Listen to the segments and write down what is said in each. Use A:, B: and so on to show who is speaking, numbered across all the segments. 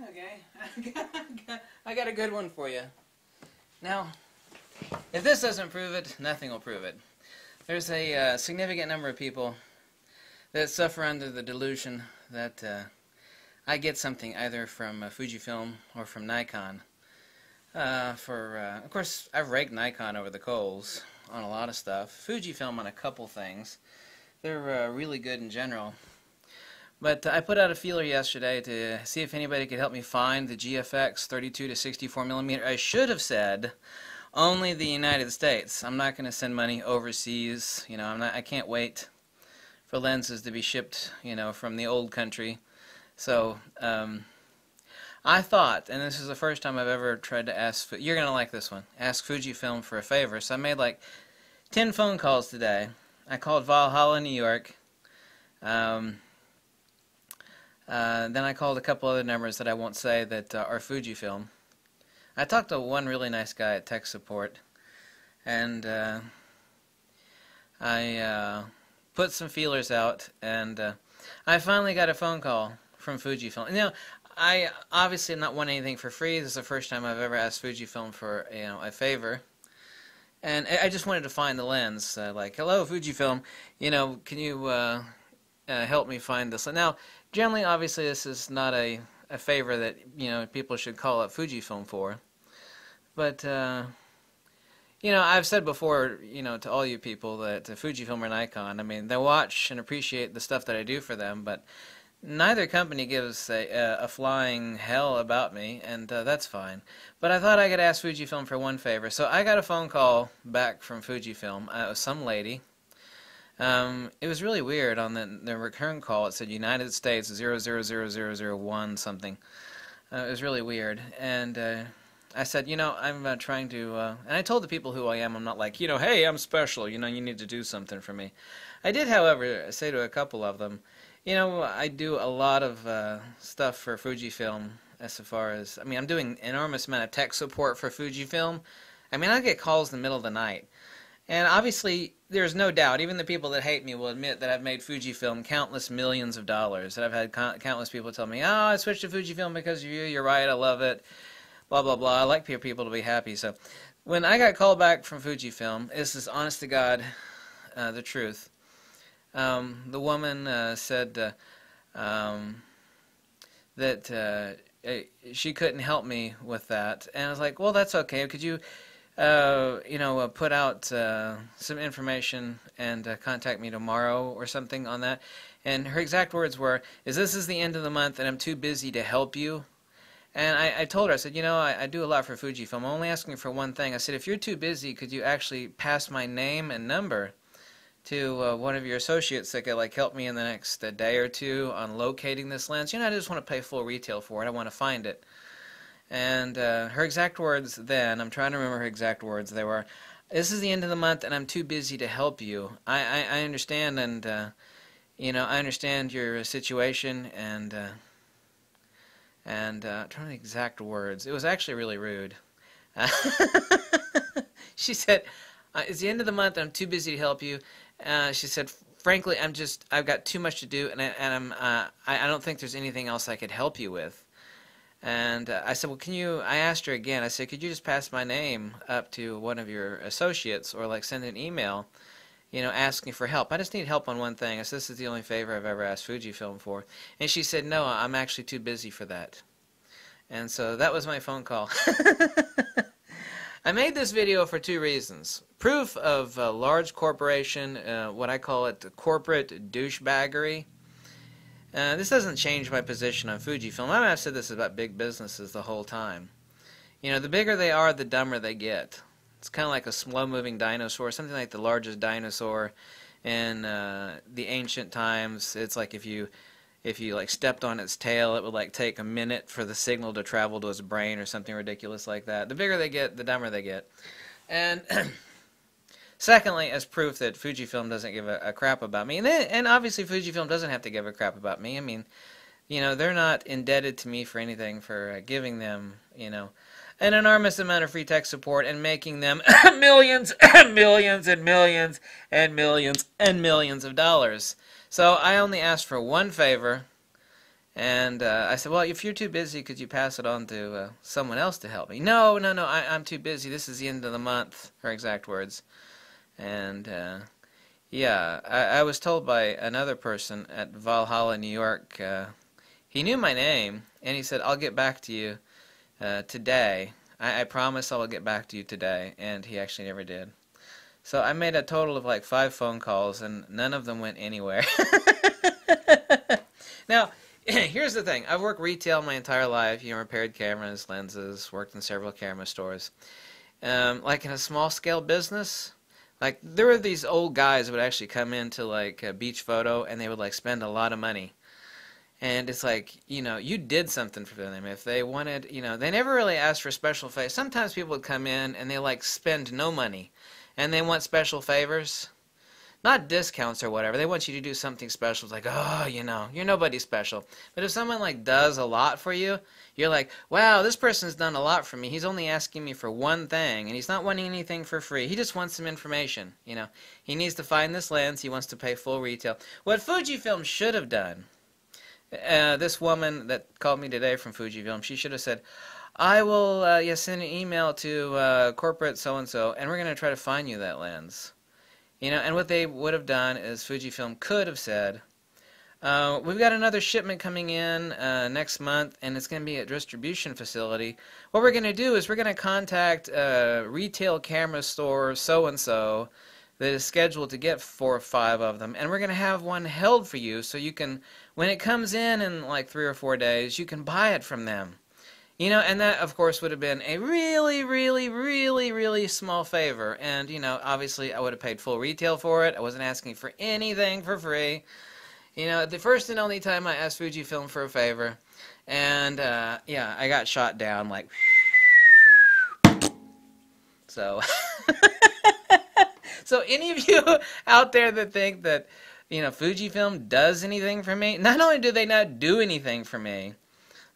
A: Okay, I got a good one for you. Now, if this doesn't prove it, nothing will prove it. There's a significant number of people that suffer under the delusion that I get something either from Fujifilm or from Nikon. Of course, I've raked Nikon over the coals on a lot of stuff. Fujifilm on a couple things. They're really good in general. But I put out a feeler yesterday to see if anybody could help me find the GFX 32 to 64 millimeter. I should have said only the United States. I'm not going to send money overseas. You know, I can't wait for lenses to be shipped, you know, from the old country. So I thought, and this is the first time I've ever tried to ask, you're going to like this one, ask Fujifilm for a favor. So I made like 10 phone calls today. I called Valhalla, New York. Then I called a couple other numbers that I won't say that are Fujifilm. I talked to one really nice guy at tech support, and I put some feelers out, and I finally got a phone call from Fujifilm. You know, I obviously am not wanting anything for free. This is the first time I've ever asked Fujifilm for, you know, a favor. And I just wanted to find the lens. Like, hello, Fujifilm, you know, can you help me find this? Now, generally, obviously, this is not a favor that, you know, people should call up Fujifilm for. But, you know, I've said before, you know, to all you people that Fujifilm or Nikon, I mean, they watch and appreciate the stuff that I do for them, but neither company gives a flying hell about me, and that's fine. But I thought I could ask Fujifilm for one favor. So I got a phone call back from Fujifilm. It was some lady. It was really weird. On the return call, it said United States 0000001 something. It was really weird. And I said, you know, I'm trying to... and I told the people who I am. I'm not like, you know, hey, I'm special. You know, you need to do something for me. I did, however, say to a couple of them, you know, I do a lot of stuff for Fujifilm as far as... I mean, I'm doing an enormous amount of tech support for Fujifilm. I mean, I get calls in the middle of the night. And obviously, there's no doubt, even the people that hate me will admit that I've made Fujifilm countless millions of dollars. That I've had countless people tell me, oh, I switched to Fujifilm because of you, you're right, I love it, blah, blah, blah. I like people to be happy. So when I got called back from Fujifilm, this is honest to God, the truth. The woman said that she couldn't help me with that. And I was like, well, that's okay. Could you... you know, put out some information and contact me tomorrow or something on that. And her exact words were, this is the end of the month and I'm too busy to help you. And I told her, I said, you know, I do a lot for Fujifilm. I'm only asking for one thing. I said, if you're too busy, could you actually pass my name and number to one of your associates that could, like, help me in the next day or two on locating this lens? You know, I just want to pay full retail for it. I want to find it. And her exact words then, I'm trying to remember her exact words, they were, this is the end of the month and I'm too busy to help you. I understand, and, you know, I understand your situation, and I'm trying to think the exact words. It was actually really rude. She said, it's the end of the month and I'm too busy to help you. She said, frankly, I've got too much to do, and I don't think there's anything else I could help you with. And I said, well, I asked her again, I said, could you just pass my name up to one of your associates, or like send an email, you know, asking for help. I just need help on one thing. I said, this is the only favor I've ever asked Fujifilm for. And she said, no, I'm actually too busy for that. And so that was my phone call. I made this video for two reasons. Proof of large corporation, what I call it, corporate douchebaggery. This doesn't change my position on Fujifilm. I've said this about big businesses the whole time. You know, the bigger they are, the dumber they get. It's kind of like a slow-moving dinosaur, something like the largest dinosaur in the ancient times. It's like if you like stepped on its tail, it would like take a minute for the signal to travel to its brain or something ridiculous like that. The bigger they get, the dumber they get. And secondly, as proof that Fujifilm doesn't give a crap about me. And obviously Fujifilm doesn't have to give a crap about me. I mean, you know, they're not indebted to me for anything for giving them, you know, an enormous amount of free tech support and making them millions and millions and millions and millions and millions of dollars. So I only asked for one favor, And I said, well, if you're too busy, could you pass it on to someone else to help me? No, no, no, I'm too busy. This is the end of the month, her exact words. And yeah, I was told by another person at Valhalla, New York, he knew my name, and he said, I'll get back to you today. I promise I will get back to you today, and he actually never did. So I made a total of like 5 phone calls, and none of them went anywhere. Now, here's the thing. I've worked retail my entire life, repaired cameras, lenses, worked in several camera stores. Like in a small-scale business, like there were these old guys that would actually come into like a beach photo, and they would like spend a lot of money. And it's like, you did something for them. If they wanted, they never really asked for special favors. Sometimes people would come in and they like spend no money, and they want special favors. Not discounts or whatever. They want you to do something special. It's like, oh, you're nobody special. But if someone like does a lot for you, you're like, wow, this person's done a lot for me. He's only asking me for one thing, and he's not wanting anything for free. He just wants some information. He needs to find this lens. He wants to pay full retail. What Fujifilm should have done, this woman that called me today from Fujifilm, she should have said, I will send an email to corporate so-and-so, and we're going to try to find you that lens. And what they would have done is Fujifilm could have said, we've got another shipment coming in next month, and it's going to be at a distribution facility. What we're going to do is we're going to contact retail camera store so-and-so that is scheduled to get 4 or 5 of them, and we're going to have one held for you so you can, when it comes in like 3 or 4 days, you can buy it from them. And that, of course, would have been a really, really, really, really small favor. And, obviously, I would have paid full retail for it. I wasn't asking for anything for free. The first and only time I asked Fujifilm for a favor. And, yeah, I got shot down, like, so. So, any of you out there that think that, Fujifilm does anything for me, not only do they not do anything for me,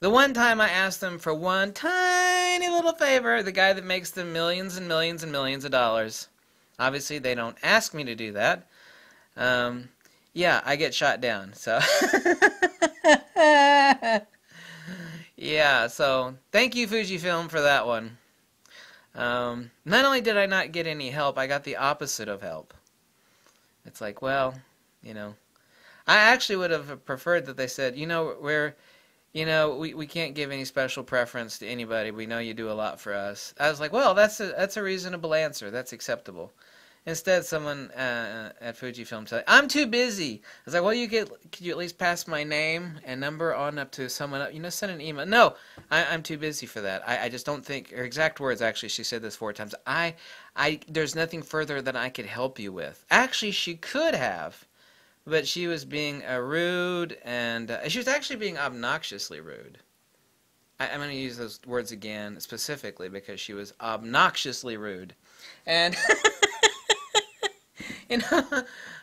A: the one time I asked them for one tiny little favor, the guy that makes them millions and millions and millions of dollars, obviously they don't ask me to do that. Yeah, I get shot down. So, yeah, so thank you, Fujifilm, for that one. Not only did I not get any help, I got the opposite of help. It's like, well, I actually would have preferred that they said, we can't give any special preference to anybody. We know you do a lot for us. I was like, well, that's a reasonable answer. That's acceptable. Instead, someone at Fujifilm said, I'm too busy. I was like, well, could you at least pass my name and number on up to someone else? Send an email. No, I'm too busy for that. I just don't think, her exact words, actually, she said this 4 times, there's nothing further that I could help you with. Actually, she could have. But she was being rude, and she was actually being obnoxiously rude. I'm going to use those words again specifically because she was obnoxiously rude. And,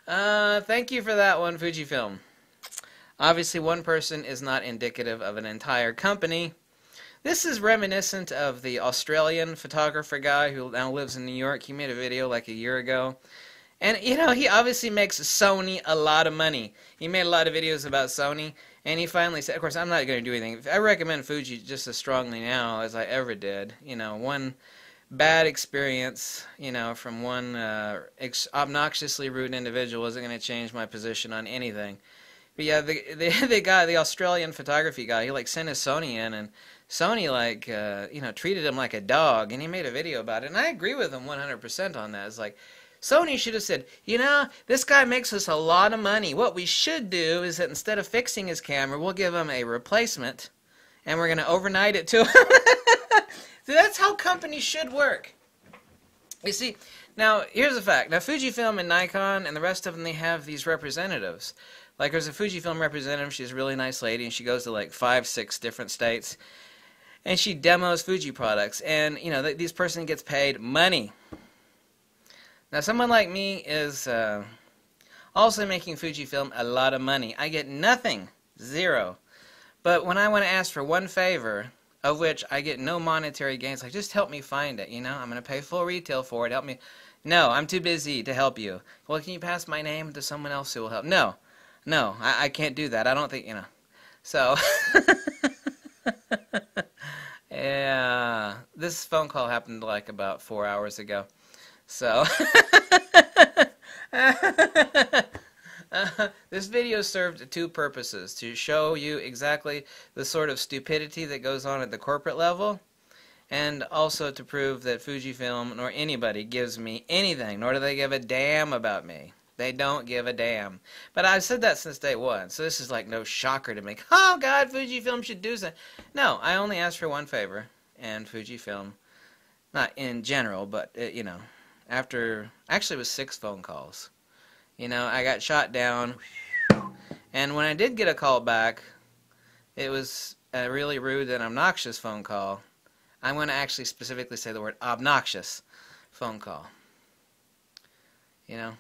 A: thank you for that one, Fujifilm. Obviously, one person is not indicative of an entire company. This is reminiscent of the Australian photographer guy who now lives in New York. He made a video like a year ago. And, he obviously makes Sony a lot of money. He made a lot of videos about Sony, and he finally said, of course, I'm not going to do anything. I recommend Fuji just as strongly now as I ever did. One bad experience, from one obnoxiously rude individual isn't going to change my position on anything. But yeah, the guy, the Australian photography guy, he, sent his Sony in, and Sony, treated him like a dog, and he made a video about it. And I agree with him 100% on that. It's like, Sony should have said, this guy makes us a lot of money. What we should do is that instead of fixing his camera, we'll give him a replacement, and we're going to overnight it to him. So that's how companies should work. You see, now, here's the fact. Now, Fujifilm and Nikon and the rest of them, they have these representatives. Like, there's a Fujifilm representative. She's a really nice lady, and she goes to, 5, 6 different states, and she demos Fuji products. And, this person gets paid money. Now, someone like me is also making Fujifilm a lot of money. I get nothing, 0. But when I want to ask for one favor, of which I get no monetary gains, like, just help me find it, I'm going to pay full retail for it, help me. No, I'm too busy to help you. Well, can you pass my name to someone else who will help? No, I can't do that. I don't think, So, yeah, this phone call happened like about 4 hours ago. So, this video served two purposes: to show you exactly the sort of stupidity that goes on at the corporate level, and also to prove that Fujifilm nor anybody gives me anything, nor do they give a damn about me. They don't give a damn. But I've said that since day one, so this is like no shocker to me. Oh God, Fujifilm should do something. No, I only asked for one favor, and Fujifilm, not in general, but you know, after actually it was 6 phone calls. You know, I got shot down, and when I did get a call back, it was a really rude and obnoxious phone call. I'm going to actually specifically say the word obnoxious phone call. You know,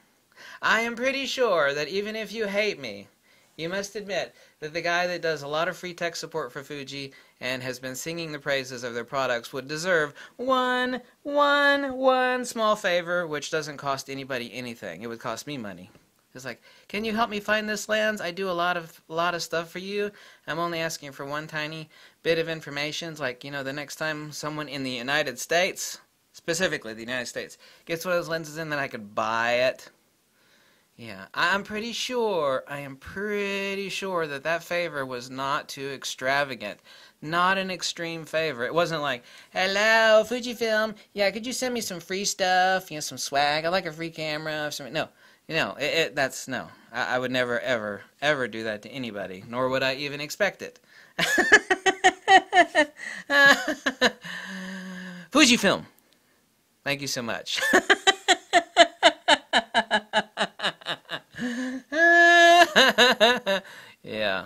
A: I am pretty sure that even if you hate me, you must admit that the guy that does a lot of free tech support for Fuji and has been singing the praises of their products would deserve one small favor, which doesn't cost anybody anything. It would cost me money. It's like, can you help me find this lens? I do a lot of stuff for you. I'm only asking for one tiny bit of information. It's like, you know, the next time someone in the United States, specifically the United States, gets one of those lenses in, then I could buy it. Yeah, I am pretty sure that that favor was not too extravagant. Not an extreme favor. It wasn't like, hello, Fujifilm, yeah, could you send me some free stuff, you know, some swag, I like a free camera, or something. No, you know, that's, no. I would never, ever do that to anybody, nor would I even expect it. Fujifilm, thank you so much. Yeah.